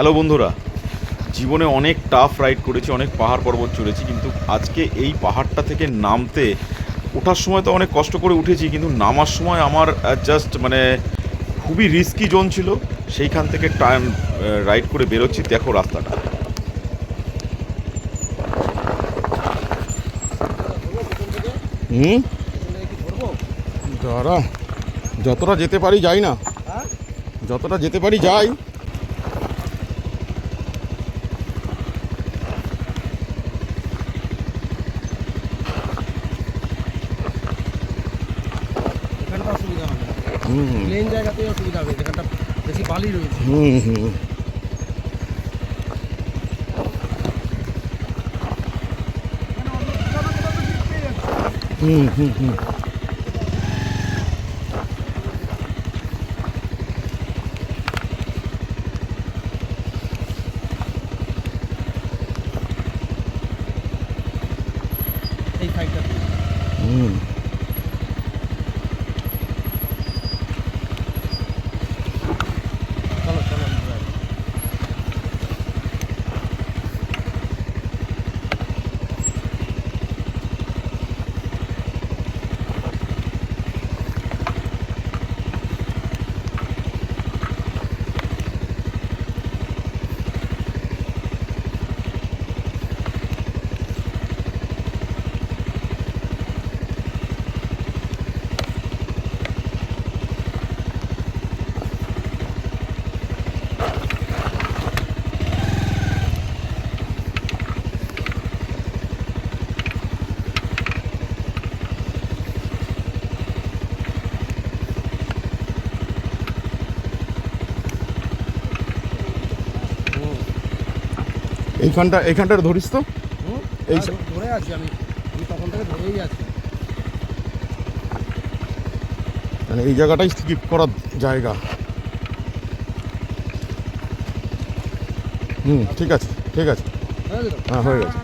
Hello বন্ধুরা, জীবনে অনেক টাফ রাইড করেছি, অনেক পাহাড় পর্বত চড়েছি, কিন্তু আজকে এই পাহাড়টা থেকে নামতে ওঠার সময় তো অনেক কষ্ট করে উঠেছি, কিন্তু নামার সময় আমার জাস্ট খুবই রিস্কি জোন ছিল। সেইখান থেকে টার্ন রাইড করে বেরোচ্ছি, দেখো রাস্তাটা। হুম, দাঁড়া, যতটা যেতে পারি যাই না, যতটা যেতে পারি যাই। এখানটা অসুবিধা হবে না, হুম প্লেন জায়গাতেই অসুবিধা হবে, যেখানটা বেশি বালি রয়েছে। হুম হুম হুম হুম হুম এই সাইডটা হুম। চলো চলো এইখানটা ধরিস তো। এই ধরে আছি আমি, তখন থেকে ধরেই আছি। মানে এই জায়গাটাই স্কিপ করার জায়গা। ঠিক আছে, ঠিক আছে, হ্যাঁ হয়ে গেছে।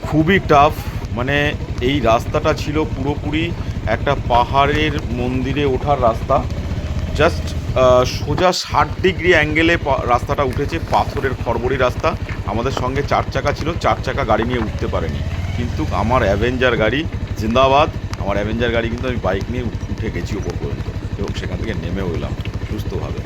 খুবই টাফ, এই রাস্তাটা ছিল পুরোপুরি একটা পাহাড়ের মন্দিরে ওঠার রাস্তা। জাস্ট সোজা 60 ডিগ্রি অ্যাঙ্গেলে রাস্তাটা উঠেছে, পাথরের খড়বড়ি রাস্তা। আমাদের সঙ্গে 4 চাকা ছিল, 4 চাকা গাড়ি নিয়ে উঠতে পারেনি, কিন্তু আমার অ্যাভেঞ্জার গাড়ি জিন্দাবাদ। আমার অ্যাভেঞ্জার গাড়ি কিন্তু আমি বাইক নিয়ে উঠে গেছি ওপর পর্যন্ত, এবং সেখান থেকে নেমেও এলাম সুস্থভাবে।